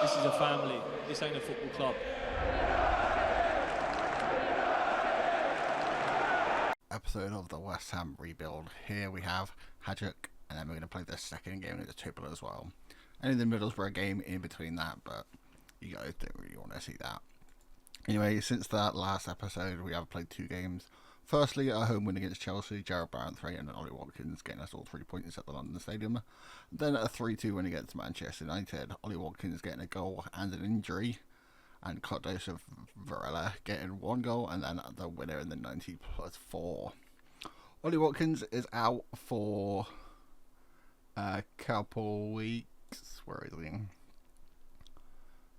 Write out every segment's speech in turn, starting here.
This is a family. This ain't a football club. Episode of the West Ham rebuild. Here we have Haddock, and then we're going to play the second game against Tupelo as well. And in the Middlesbrough game in between that, but you guys don't really want to see that. Anyway, since that last episode, we have played 2 games. Firstly, a home win against Chelsea, Jarrod Barron 3 and Ollie Watkins getting us all 3 points at the London Stadium. Then a 3-2 win against Manchester United, Ollie Watkins getting a goal and an injury, and Cardoso of Varela getting 1 goal, and then the winner in the 90+4. Ollie Watkins is out for a couple weeks. Where is he?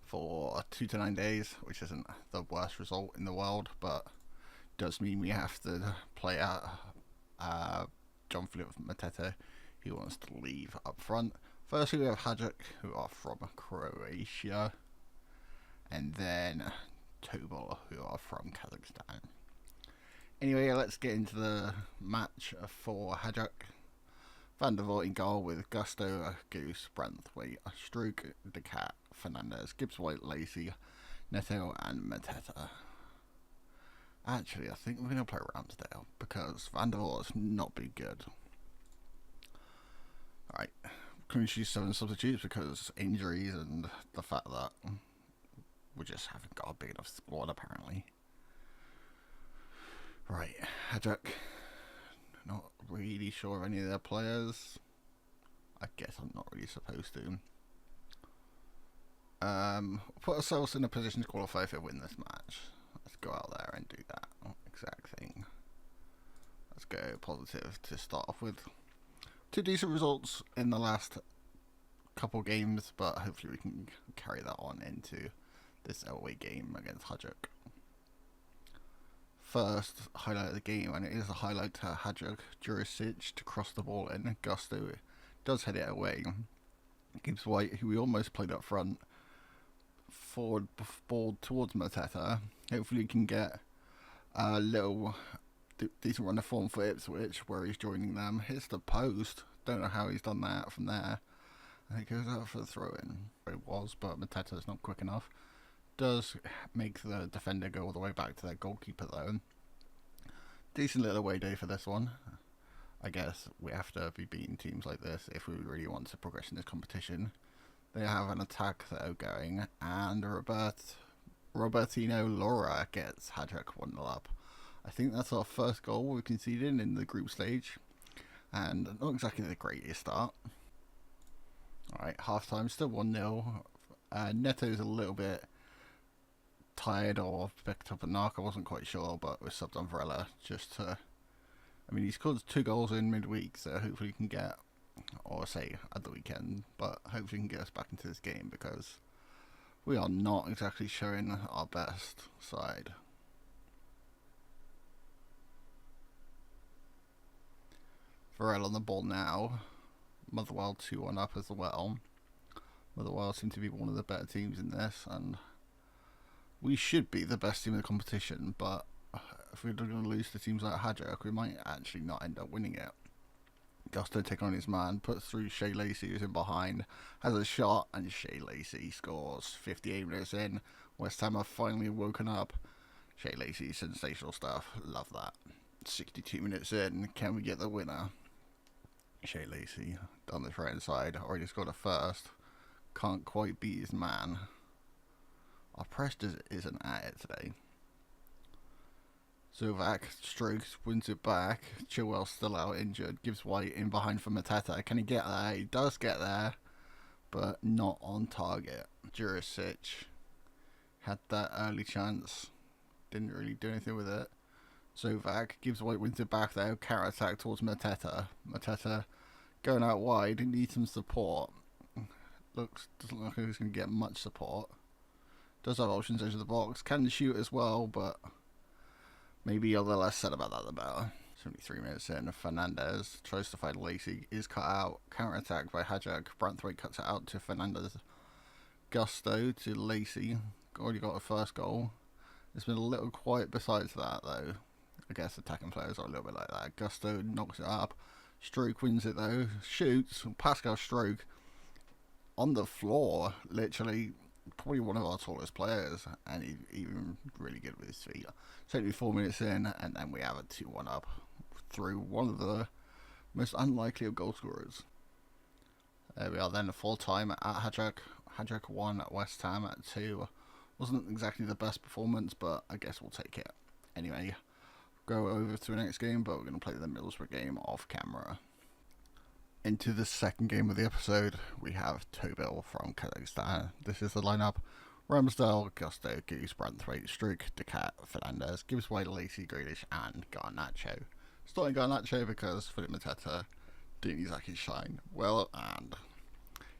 For 2 to 9 days, which isn't the worst result in the world, but does mean we have to play out John Philip Mateta, who wants to leave up front. Firstly, we have Haddock, who are from Croatia, and then Tobol, who are from Kazakhstan. Anyway, let's get into the match for Haddock. Van der Voort in goal with Gusto, Goose, Branthwaite, Struik, De Cat, Fernandez, Gibbs-White, Lacey, Neto, and Mateta. Actually, I think we're going to play Ramsdale because Van der Voort's not been good. Alright, couldn't choose 7 substitutes because injuries and the fact that we just haven't got a big enough squad apparently. Right, Haddock. Not really sure of any of their players. I guess I'm not really supposed to. Put ourselves in a position to qualify if we win this match. Let's go out there and do that exact thing. Let's go positive to start off with. 2 decent results in the last couple games, but hopefully we can carry that on into this away game against Haddock. First highlight of the game, and it is a highlight to Haddock, Jurisic to cross the ball in. Gusto does head it away. Gibbs-White, who we almost played up front, forward ball towards Mateta. Hopefully he can get a little decent run of form for Ipswich, where he's joining them. Hits the post. Don't know how he's done that from there. And it goes out for the throw-in. It was, but Mateta's not quick enough. Does make the defender go all the way back to their goalkeeper though. Decent little away day for this one. I guess we have to be beating teams like this if we really want to progress in this competition. They have an attack that are going, and Robertino Laura gets Haddock 1-0 up. I think that's our first goal we conceded in the group stage, and not exactly the greatest start. Alright, half time, still 1-0. Neto's a little bit tired or picked up a knock, I wasn't quite sure, but we subbed on Varela just to... I mean, he scored 2 goals in midweek, so hopefully he can get, or say at the weekend, but hopefully he can get us back into this game because we are not exactly showing our best side. Varela on the ball now. Motherwell 2-1 up as well. Motherwell seem to be one of the better teams in this, and we should be the best team in the competition, but if we're going to lose to teams like Haddock, we might actually not end up winning it. Gusto taking on his man, puts through Shea Lacey, who's in behind, has a shot, and Shea Lacey scores. 58 minutes in, West Ham have finally woken up. Shea Lacey, sensational stuff, love that. 62 minutes in, can we get the winner? Shea Lacey, down the right hand side, already scored a first, can't quite beat his man. Our press isn't at it today. Zovac strokes, wins it back. Chilwell's still out injured. Gives White in behind for Mateta. Can he get there? He does get there, but not on target. Jurisic had that early chance. Didn't really do anything with it. Zovac gives White, wins it back though. Counter attack towards Mateta. Mateta going out wide. Needs some support. Doesn't look like he's going to get much support. Does have options edge of the box. Can shoot as well, but maybe the less said about that the better. 73 minutes in, Fernandez tries to fight Lacey, is cut out. Counter attack by Haddock. Branthwaite cuts it out to Fernandez. Gusto to Lacey. Already got a first goal. It's been a little quiet besides that though. I guess attacking players are a little bit like that. Gusto knocks it up. Struik wins it though. Shoots. Pascal Struik on the floor, literally probably one of our tallest players, and he's even really good with his feet. It's only 4 minutes in, and then we have a 2-1 up through one of the most unlikely of goal scorers. There we are then, full time at Hadrick. Hadrick 1 at West Ham at 2. Wasn't exactly the best performance, but I guess we'll take it. Anyway, go over to the next game, but we're going to play the Middlesbrough game off camera. Into the second game of the episode, we have Tobil from Kazakhstan. This is the lineup: Ramsdale, Gusto, Goose, Branthwaite, Struik, Decat, Fernandez, Gibbs White, Lacey, Grealish, and Garnacho. Starting Garnacho because Philip Mateta didn't exactly shine well, and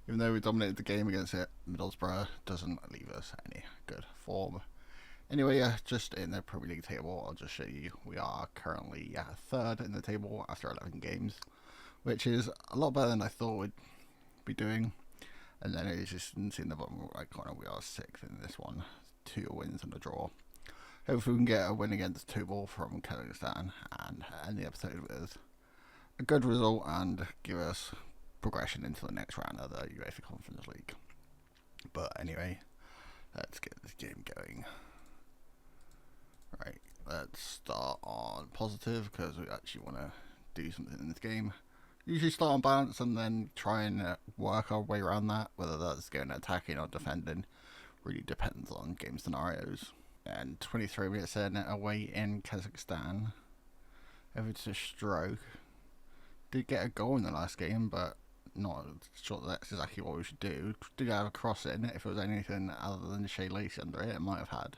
even though we dominated the game against it, Middlesbrough doesn't leave us any good form. Anyway, just in the Premier League table, I'll just show you. We are currently third in the table after 11 games, which is a lot better than I thought we'd be doing. And then it's just in the bottom right corner, we are 6th in this one. 2 wins and a draw. Hopefully we can get a win against Tobil from Kazakhstan and end the episode with a good result and give us progression into the next round of the UEFA Conference League. But anyway, let's get this game going. Right, let's start on positive because we actually want to do something in this game. Usually start on balance and then try and work our way around that, whether that's going attacking or defending. Really depends on game scenarios. And 23 minutes in, away in Kazakhstan, over to Stroke. Did get a goal in the last game, but not sure that's exactly what we should do. Did have a cross in. If it was anything other than Shea Lace under it, it might have had a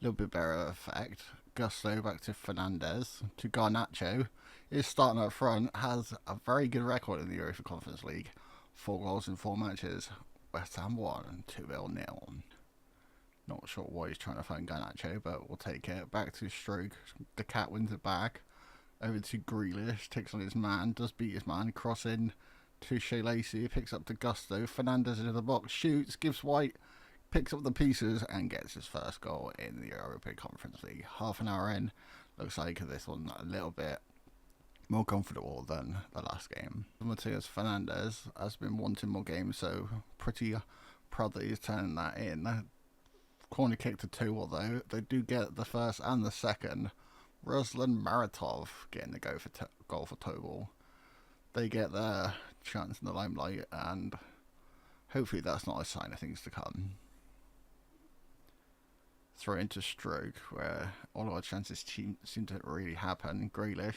little bit better effect. Gusto back to Fernandez, to Garnacho. Is starting up front, has a very good record in the UEFA Conference League. 4 goals in 4 matches. West Ham 1, 2-0 nil. Not sure why he's trying to find Garnacho, but we'll take it. Back to Stroke. The cat wins it back. Over to Grealish, takes on his man, does beat his man, cross in to Shea Lacey, picks up to Gusto. Fernandez into the box, shoots, gives White, picks up the pieces, and gets his first goal in the Europa Conference League. Half an hour in, looks like this one a little bit more comfortable than the last game. Matthias Fernandez has been wanting more games, so pretty proud that he's turning that in. Corner kick to 2, although they do get the first and the second. Ruslan Maratov getting the goal for Tobil. They get their chance in the limelight, and hopefully that's not a sign of things to come. Throw into Stroke, where all of our chances seem to really happen. Grealish,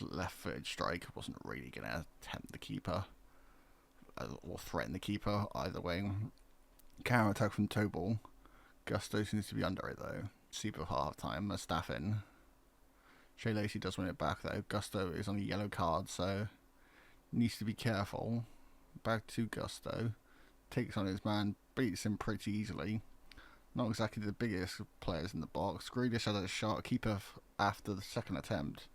left-footed strike, wasn't really going to tempt the keeper or threaten the keeper either way. Counter attack from Tobil. Gusto seems to be under it though. Super half time, Mustafi. Shea Lacey does win it back though. Gusto is on a yellow card, so needs to be careful. Back to Gusto. Takes on his man, beats him pretty easily. Not exactly the biggest players in the box. Grealish has a shot. Keeper after the second attempt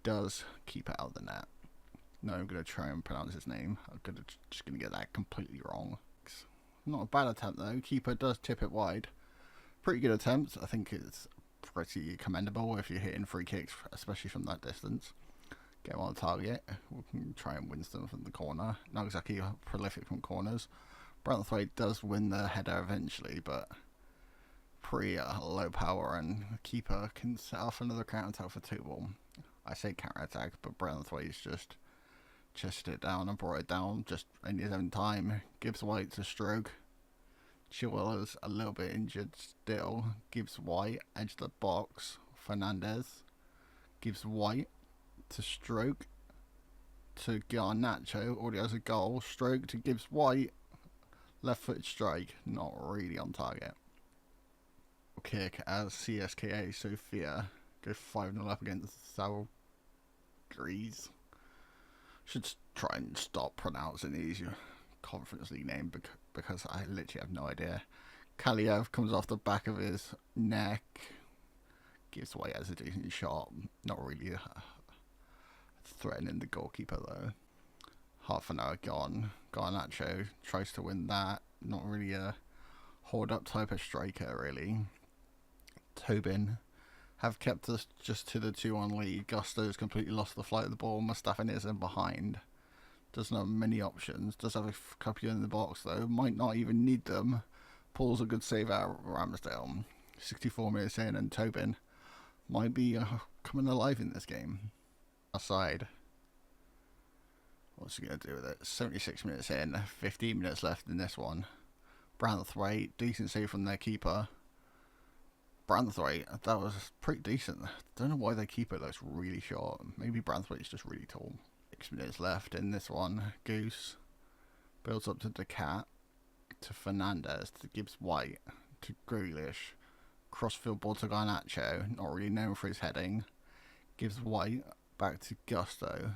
does keep it out of the net. No, I'm going to try and pronounce his name. Just going to get that completely wrong. Not a bad attempt though. Keeper does tip it wide. Pretty good attempt. I think it's pretty commendable if you're hitting free kicks, especially from that distance. Get them on target. We can try and win them from the corner. Not exactly prolific from corners. Branthwaite does win the header eventually, but pretty low power, and the keeper can set off another counter attack for Tobil. I say counter attack, but Branthwaite's just chested it down and brought it down just in his own time. Gives White to Stroke. Chilwell is a little bit injured still. Gives White edge of the box. Fernandez gives White to Stroke to Garnacho. Already has a goal. Stroke to Gibbs White. Left foot strike. Not really on target. Kick as CSKA Sofia go 5-0 up against Zalgiris. Should try and stop pronouncing these Conference League name because I literally have no idea. Kaliev comes off the back of his neck, gives away as a decent shot. Not really threatening the goalkeeper though. Half an hour gone. Garnacho tries to win that. Not really a hold up type of striker really. Tobin have kept us just to the 2-1 lead. Gusto's completely lost the flight of the ball. Mustafi is in behind. Doesn't have many options. Does have a couple in the box though. Might not even need them. Pulls a good save out of Ramsdale. 64 minutes in, and Tobin might be coming alive in this game. Aside. What's he going to do with it? 76 minutes in, 15 minutes left in this one. Branthwaite, decent save from their keeper. Branthwaite, that was pretty decent. Don't know why their keeper looks really short. Maybe Branthwaite's just really tall. 6 minutes left in this one. Goose builds up to the Cat, to Fernandez, to Gibbs White, to Grealish. Crossfield ball to Garnacho, not really known for his heading. Gibbs White back to Gusto.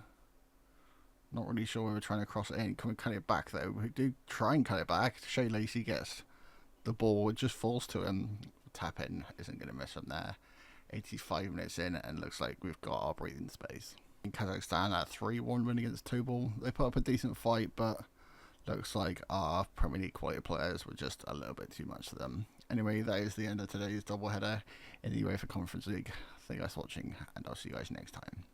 Not really sure we were trying to cross it in. Can we cut it back though? We do try and cut it back. Shea Lacey gets the ball, it just falls to him. Tap in isn't going to miss him there. 85 minutes in, and looks like we've got our breathing space. In Kazakhstan, at 3-1 win against Tobol. They put up a decent fight, but looks like our Premier League quality players were just a little bit too much for them. Anyway, that is the end of today's doubleheader in the UEFA Conference League. Thank you guys for watching, and I'll see you guys next time.